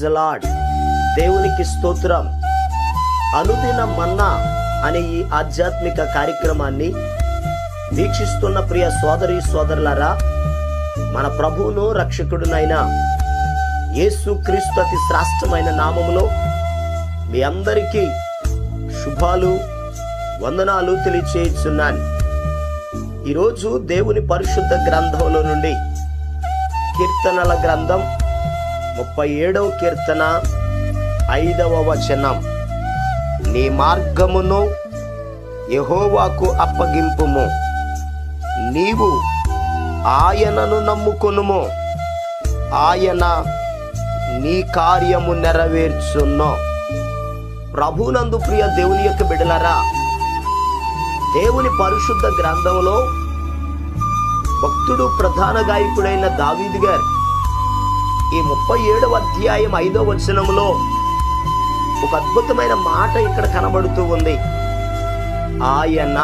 Praise the lord. దేవునికి స్తోత్రం. అనుదిన మన్నా అనే ఈ ఆధ్యాత్మిక కార్యక్రమాన్ని వీక్షిస్తున్న ప్రియ సోదరి సోదరులారా, మన ప్రభువును రక్షకుడునైన యేసుక్రీస్తు అతి శ్రేష్టమైన నామములో మీ అందరికీ శుభాలు వందనాలు తెలియచేస్తున్నాను. ఈరోజు దేవుని పరిశుద్ధ గ్రంథంలో నుండి కీర్తనల గ్రంథం 37వ కీర్తన 5వ వచనం. నీ మార్గమును యెహోవాకు అప్పగింపుము, నీవు ఆయనను నమ్ముకొనుము, ఆయన నీ కార్యము నెరవేర్చును. ప్రభునందు ప్రియ దేవుని యొక్క బిడ్డలారా, దేవుని పరిశుద్ధ గ్రంథంలో భక్తుడు ప్రధాన గాయకుడైన దావీదు గారు ఈ 37వ అధ్యాయం 5వ వచనంలో ఒక అద్భుతమైన మాట ఇక్కడ కనబడుతూ ఉంది. ఆయన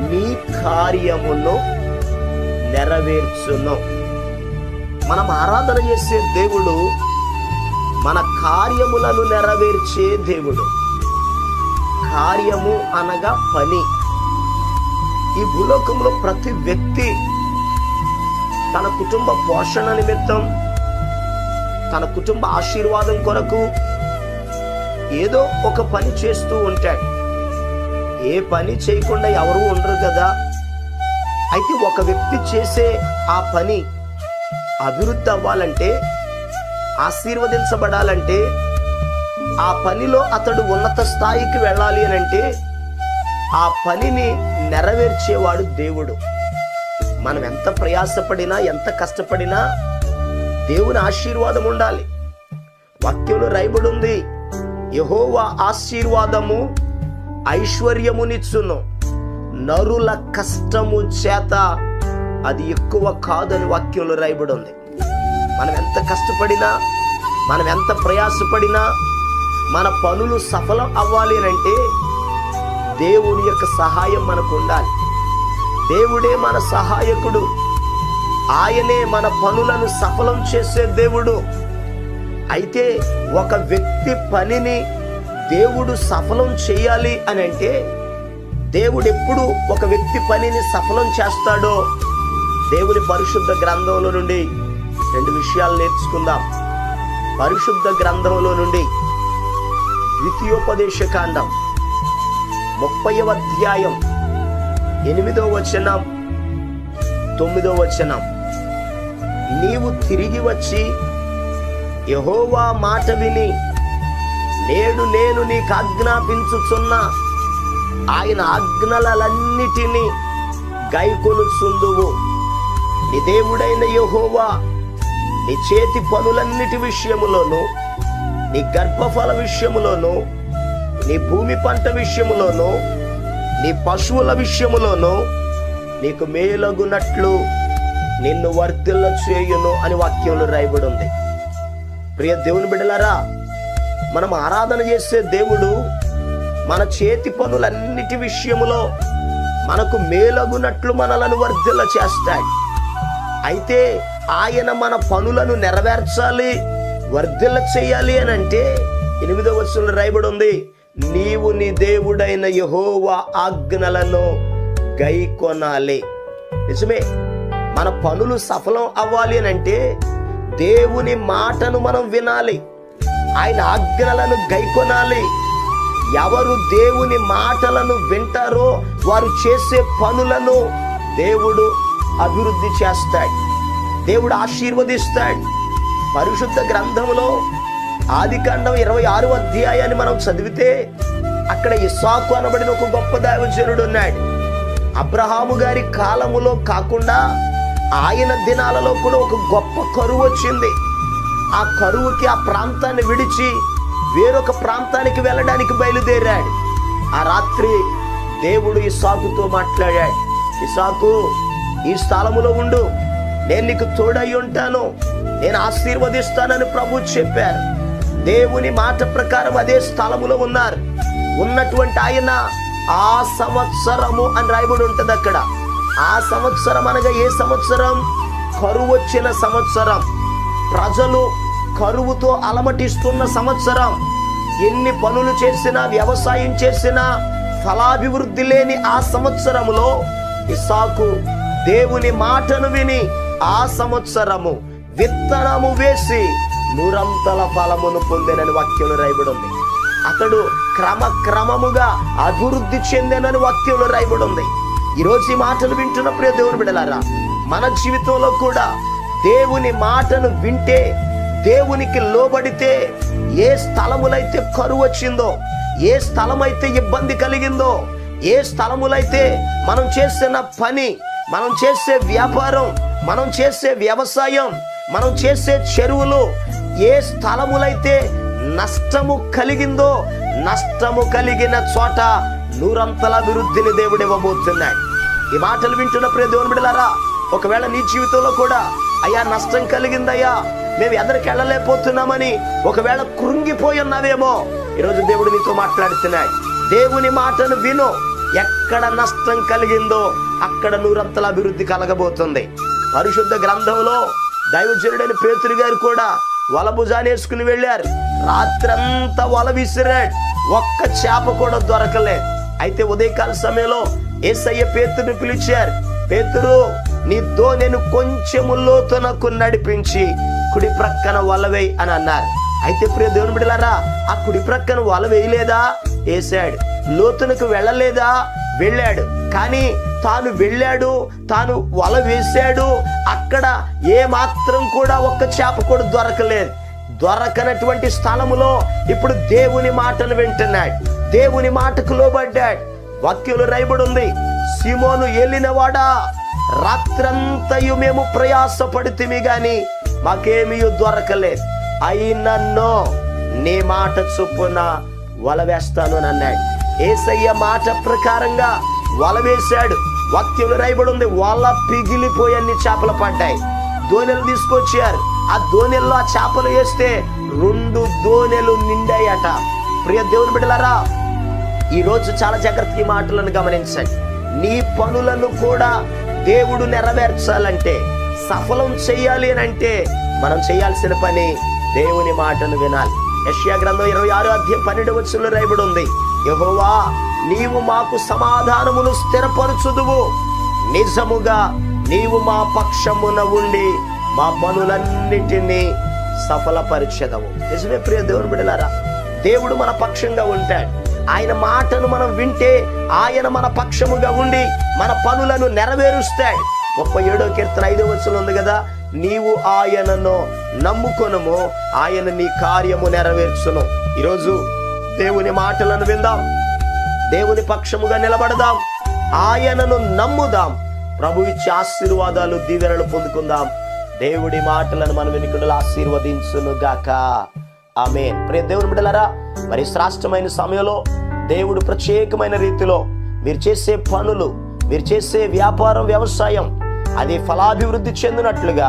నీ కార్యమును నెరవేర్చును. మనం ఆరాధన చేసే దేవుడు మన కార్యములను నెరవేర్చే దేవుడు. కార్యము అనగా పని. ఈ భూలోకంలో ప్రతి వ్యక్తి తన కుటుంబ పోషణ నిమిత్తం, తన కుటుంబ ఆశీర్వాదం కొరకు ఏదో ఒక పని చేస్తూ ఉంటాడు. ఏ పని చేయకుండా ఎవరు ఉండరు కదా. అయితే ఒక వ్యక్తి చేసే ఆ పని అభివృద్ధి అవ్వాలంటే, ఆశీర్వదించబడాలంటే, ఆ పనిలో అతడు ఉన్నత స్థాయికి వెళ్ళాలి అని అంటే ఆ పనిని నెరవేర్చేవాడు దేవుడు. మనం ఎంత ప్రయాసపడినా, ఎంత కష్టపడినా దేవుని ఆశీర్వాదం ఉండాలి. వాక్యంలో రాయబడి ఉంది, యెహోవా ఆశీర్వాదము ఐశ్వర్యమునిచ్చును, నరుల కష్టము చేత అది ఎక్కువ కాదని వాక్యంలో రాయబడి ఉంది. మనం ఎంత కష్టపడినా, మనం ఎంత ప్రయాసపడినా మన పనులు సఫలం అవ్వాలి అంటే దేవుని యొక్క సహాయం మనకు ఉండాలి. దేవుడే మన సహాయకుడు. ఆయనే మన పనులను సఫలం చేసే దేవుడు. అయితే ఒక వ్యక్తి పనిని దేవుడు సఫలం చేయాలి అని అంటే, దేవుడు ఎప్పుడు ఒక వ్యక్తి పనిని సఫలం చేస్తాడో దేవుని పరిశుద్ధ గ్రంథంలో నుండి 2 విషయాలు నేర్చుకుందాం. పరిశుద్ధ గ్రంథంలో నుండి ద్వితీయోపదేశ కాండం 30వ అధ్యాయం 8వ వచనం 9వ వచనం. నీవు తిరిగి వచ్చి యెహోవా మాట విని నేడు నేను నీకు ఆజ్ఞాపించుచున్న ఆయన ఆజ్ఞలన్నిటినీ గైకొనుచుందువు. నీ దేవుడైన యెహోవా నీ చేతి పనులన్నిటి విషయములోను, నీ గర్భఫల విషయములోను, నీ భూమి పంట విషయములోను, నీ పశువుల విషయములోను నీకు మేలగునట్లు నిన్ను వర్ధిల్ల చేయును అని వాక్యంలో రాయబడి ఉంది. ప్రియ దేవుని బిడ్డలారా, మనం ఆరాధన చేసే దేవుడు మన చేతి పనులన్నిటి విషయములో మనకు మేలగునట్లు మనలను వర్ధిల్ల చేస్తాడు. అయితే ఆయన మన పనులను నెరవేర్చాలి, వర్ధిల్ల చేయాలి అని అంటే 8వ వచనంలో రాయబడి ఉంది, నీవు నీ దేవుడైన యెహోవా ఆజ్ఞలను గైకొనాలి. నిజమే, మన పనులు సఫలం అవ్వాలి అని అంటే దేవుని మాటను మనం వినాలి, ఆయన ఆజ్ఞలను గైకొనాలి. ఎవరు దేవుని మాటలను వింటారో వారు చేసే పనులను దేవుడు అభివృద్ధి చేస్తాడు, దేవుడు ఆశీర్వదిస్తాడు. పరిశుద్ధ గ్రంథంలో ఆదికాండం 26వ అధ్యాయాన్ని మనం చదివితే అక్కడ ఇస్సాకు అనబడిన ఒక గొప్ప దైవజనుడు ఉన్నాడు. అబ్రహాము గారి కాలములో కాకుండా ఆయన దినాలలో కూడా ఒక గొప్ప కరువు వచ్చింది. ఆ కరువుకి ఆ ప్రాంతాన్ని విడిచి వేరొక ప్రాంతానికి వెళ్ళడానికి బయలుదేరాడు. ఆ రాత్రి దేవుడు ఇస్సాకుతో మాట్లాడాడు, ఇస్సాకు ఈ స్థలములో ఉండు, నేను నీకు తోడై ఉంటాను, నేను ఆశీర్వదిస్తానని ప్రభు చెప్పారు. దేవుని మాట ప్రకారం అదే స్థలములో ఉన్నారు. ఉన్నటువంటి ఆయన ఆ సంవత్సరము అని రాయబడి ఉంటుంది అక్కడ. ఆ సంవత్సరం అనగా ఏ సంవత్సరం? కరువు వచ్చిన సంవత్సరం. ప్రజలు కరువుతో అలమటిస్తున్న సంవత్సరం. ఎన్ని పనులు చేసినా, వ్యవసాయం చేసినా ఫలాభివృద్ధి లేని ఆ సంవత్సరములో ఇస్సాకు దేవుని మాటను విని ఆ సంవత్సరము విత్తనము వేసి 100 ఫలమును పొందెనని వాక్యంలో రాయబడి ఉంది. అతడు క్రమక్రమముగా అభివృద్ధి చెందెనని వాక్యంలో రాయబడి ఉంది. ఈరోజు ఈ మాటలు వింటున్న ప్రియ దేవుని బిడ్డలారా, మన జీవితంలో కూడా దేవుని మాటను వింటే, దేవునికి లోబడితే, ఏ స్థలములైతే కరువు వచ్చిందో, ఏ స్థలమైతే ఇబ్బంది కలిగిందో, ఏ స్థలములైతే మనం చేసిన పని, మనం చేసే వ్యాపారం, మనం చేసే వ్యవసాయం, మనం చేసే చెరువులు, ఏ స్థలములైతే నష్టము కలిగిందో, నష్టము కలిగిన చోట 100 అభివృద్ధిని దేవుడు ఇవ్వబోతున్నాడు. ఈ మాటలు వింటున్న ప్రియ దేవుని బిడ్డలారా, ఒకవేళ నీ జీవితంలో కూడా అయ్యా నష్టం కలిగిందయ్యా, మేము ఎదరికి వెళ్ళలేకపోతున్నామని ఒకవేళ కృంగిపోయి ఉన్నావేమో, ఈరోజు దేవుడు నీతో మాట్లాడుతున్నాడు. దేవుని మాటను విను. ఎక్కడ నష్టం కలిగిందో అక్కడ 100 అభివృద్ధి కలగబోతుంది. పరిశుద్ధ గ్రంథంలో దైవజనుడైన పేతురు గారు కూడా వల భుజానేసుకుని వెళ్ళారు. రాత్రంతా వల విసిరాడు, ఒక్క చేప కూడా దొరకలేదు. అయితే ఉదయకాల సమయంలో యేసయ్య పేతురుని పిలిచారు. పేతురు, నీ దోణెను కొంచెము లోతునకు నడిపించి కుడి ప్రక్కన వల వేయి అని అన్నారు. అయితే ప్రియ దేవుని బిడ్డలారా, ఆ కుడి ప్రక్కన వల వేయలేదా? వేశాడు. లోతునకు వెళ్ళలేదా? వెళ్ళాడు. కానీ తాను వెళ్ళాడు, తాను వల వేశాడు, అక్కడ ఏ మాత్రం కూడా ఒక్క చేప కూడా దొరకలేదు. దొరకనటువంటి స్థలములో ఇప్పుడు దేవుని మాటను వింటున్నాడు, దేవుని మాటకు లోబడ్డాడు. వాక్యంలో రాయబడి ఉంది, సీమోను ఏలినవాడా, రాత్రంతయు మేము ప్రయాసపడితిమి గాని మాకేమీ దొరకలేదు, అయినన్నో నీ మాట చొప్పున వల వేస్తాను అని అన్నాడు. యేసయ్య మాట ప్రకారంగా వల వేశాడు. వాక్యంలో రాయబడి ఉంది, వల పిగిలిపోయి అన్ని చేపలు పడ్డాయి. దోణెలు తీసుకొచ్చారు. ఆ దోణెల్లో ఆ చేపలు వేస్తే 2 దోణెలు నిండాయట. ప్రియ దేవుని బిడ్డలారా, ఈరోజు చాలా జాగ్రత్తగా ఈ మాటలను గమనించండి. నీ పనులను కూడా దేవుడు నెరవేర్చాలంటే, సఫలం చెయ్యాలి అని అంటే మనం చేయాల్సిన పని దేవుని మాటను వినాలి. యెషయా గ్రంథం 26:12 రాయబడి ఉంది, యెహోవా నీవు మాకు సమాధానమును స్థిరపరచుదువు, నిజముగా నీవు మా పక్షమున ఉండి మా పనులన్నిటినీ సఫలపరిచెదవు. నిజమే ప్రియ దేవుని బిడ్డలారా, దేవుడు మన పక్షంగా ఉంటాడు. ఆయన మాటను మనం వింటే ఆయన మన పక్షముగా ఉండి మన పనులను నెరవేరుస్తాడు. 37వ కీర్తన 5వ వచనం ఉంది కదా, నీవు ఆయనను నమ్ముకొనుము, ఆయన నీ కార్యము నెరవేర్చును. ఈరోజు దేవుని మాటలను విందాం, దేవుని పక్షముగా నిలబడదాం, ఆయనను నమ్ముదాం, ప్రభు ఇచ్చే ఆశీర్వాదాలు, దీవెనలు పొందుకుందాం. దేవుడి మాటలను మన వెనుకలు ఆశీర్వదించును గాక. ఆమేన్. ప్రియ దేవుని బిడ్డలారా, మరి శ్రేష్టమైన సమయంలో దేవుడు ప్రత్యేకమైన రీతిలో మీరు చేసే పనులు, మీరు చేసే వ్యాపారం, వ్యవసాయం అది ఫలాభివృద్ధి చెందినట్లుగా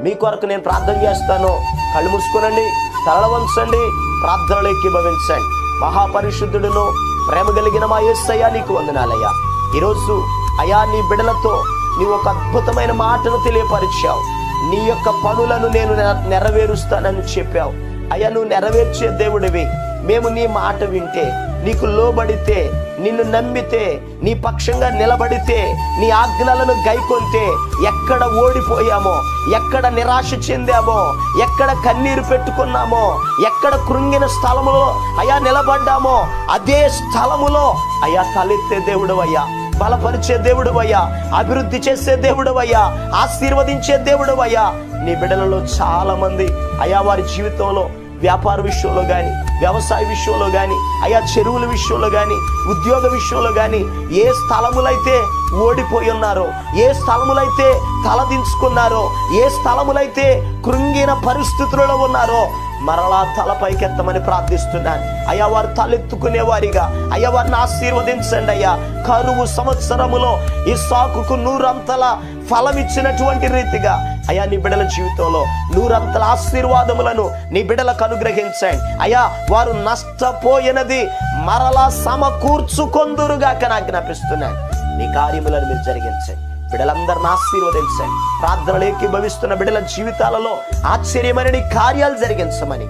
మీ కొరకు నేను ప్రార్థన చేస్తాను. కళ్ళు మూసుకోనండి, తల వంచండి, ప్రార్థనలు ఏకీభవించండి. మహాపరిశుద్ధుడును ప్రేమ కలిగిన మా యేసయ్యా నీకు వందనాలయ్యా. ఈరోజు అయా నీ బిడ్డలతో నీ ఒక అద్భుతమైన మాటను తెలియపరిచావు. నీ యొక్క పనులను నేను నెరవేరుస్తానని చెప్పావు. అయ్యా, నువ్వు నెరవేర్చే దేవుడివి. మేము నీ మాట వింటే, నీకు లోబడితే, నిన్ను నమ్మితే, నీ పక్షంగా నిలబడితే, నీ ఆజ్ఞలను గైకొంటే, ఎక్కడ ఓడిపోయామో, ఎక్కడ నిరాశ చెందామో, ఎక్కడ కన్నీరు పెట్టుకున్నామో, ఎక్కడ కృంగిన స్థలములో అయ్యా నిలబడ్డామో, అదే స్థలములో అయ్యా తలెత్తే దేవుడవయ్యా, బలపరిచే దేవుడవయ్యా, అభివృద్ధి చేసే దేవుడవయ్యా, ఆశీర్వదించే దేవుడవయ్యా. నీ బిడ్డలలో చాలా మంది అయ్యా వారి జీవితంలో వ్యాపార విషయంలో కానీ, వ్యవసాయ విషయంలో కానీ, అయ్యా చెరువుల విషయంలో కానీ, ఉద్యోగ విషయంలో కానీ ఏ స్థలములైతే ఓడిపోయి ఉన్నారో, ఏ స్థలములైతే తలదించుకున్నారో, ఏ స్థలములైతే కృంగిన పరిస్థితులలో ఉన్నారో మరలా తలపైకెత్తమని ప్రార్థిస్తున్నాను. అయ్యా వారు తలెత్తుకునే వారిగా అయ్యా వారిని ఆశీర్వదించండి అయ్యా. కరువు సంవత్సరములో ఇస్సాకుకు 100 ఫలం ఇచ్చినటువంటి రీతిగా అయ్యా నీ బిడ్డల జీవితంలో 100 ఆశీర్వాదములను నీ బిడ్డలకు అనుగ్రహించండి అయ్యా. వారు నష్టపోయినది మరలా సమకూర్చుకొందురుగాక ఆజ్ఞాపిస్తున్నాను. నీ కార్యములను మీరు జరిగించండి. బిడ్డలందరిని ఆశీర్వదించండి. ప్రార్థనలు ఏకీభవిస్తున్న బిడ్డల జీవితాలలో ఆశ్చర్యమైన నీ కార్యాలు జరిగించమని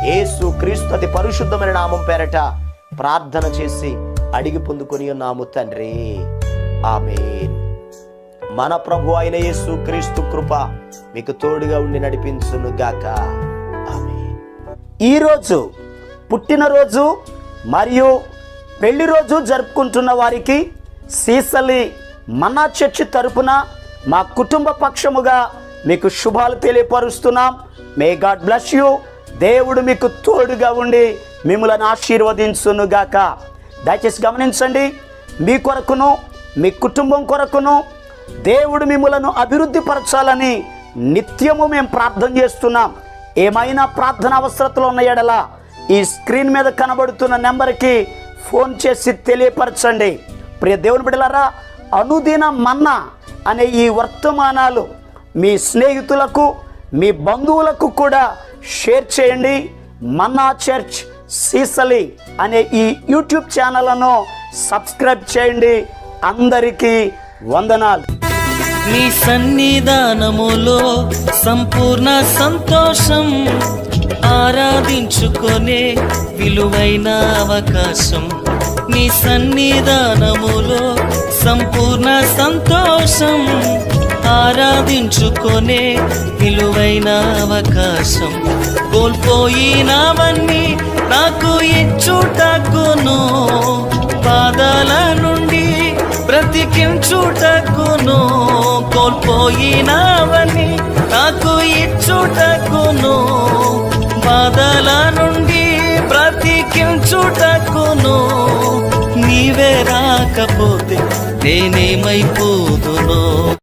యేసు క్రీస్తు అతి పరిశుద్ధమైన నామం పేరట ప్రార్థన చేసి అడిగి పొందుకొని ఉన్నాము తండ్రి, ఆమేన్. మన ప్రభు అయిన యేసు క్రీస్తు కృప మీకు తోడుగా ఉండి నడిపించును గాక, ఆమేన్. ఈరోజు పుట్టినరోజు మరియు పెళ్లి రోజు జరుపుకుంటున్న వారికి సీసలి మన్నా చర్చి తరపున మా కుటుంబ పక్షముగా మీకు శుభాలు తెలియపరుస్తున్నాం. May God bless you. దేవుడు మీకు తోడుగా ఉండి మిమ్మల్ని ఆశీర్వదించును గాక. దయచేసి గమనించండి, మీ కొరకును మీ కుటుంబం కొరకును దేవుడు మిమ్మలను అభివృద్ధి పరచాలని నిత్యము మేము ప్రార్థన చేస్తున్నాం. ఏమైనా ప్రార్థన అవసరతలు ఉన్న ఎడల ఈ స్క్రీన్ మీద కనబడుతున్న నెంబర్కి ఫోన్ చేసి తెలియపరచండి. ప్రియ దేవుని బిడ్డలారా, అనుదిన మన్నా అనే ఈ వర్తమానాలు మీ స్నేహితులకు మీ బంధువులకు కూడా షేర్ చేయండి. మన్నా చర్చ్ సీసలి అనే ఈ యూట్యూబ్ ఛానల్ను సబ్స్క్రైబ్ చేయండి. అందరికీ వందనాలు. నీ సన్నిధానములో సంపూర్ణ సంతోషం, ఆరాధించుకొనే విలువైన అవకాశం. నీ సన్నిధానములో సంపూర్ణ సంతోషం, ఆరాధించుకొనే విలువైన అవకాశం. కోల్పోయినవన్నీ నాకు ఇచ్చుటకును, బాధల నుండి బ్రతికించుటకును. కోల్పోయినవన్నీ నాకు ఇచ్చుటకును, బాధల నుండి బ్రతికించుటకును. నీవే రాకపోతే నేనేమైపోదును.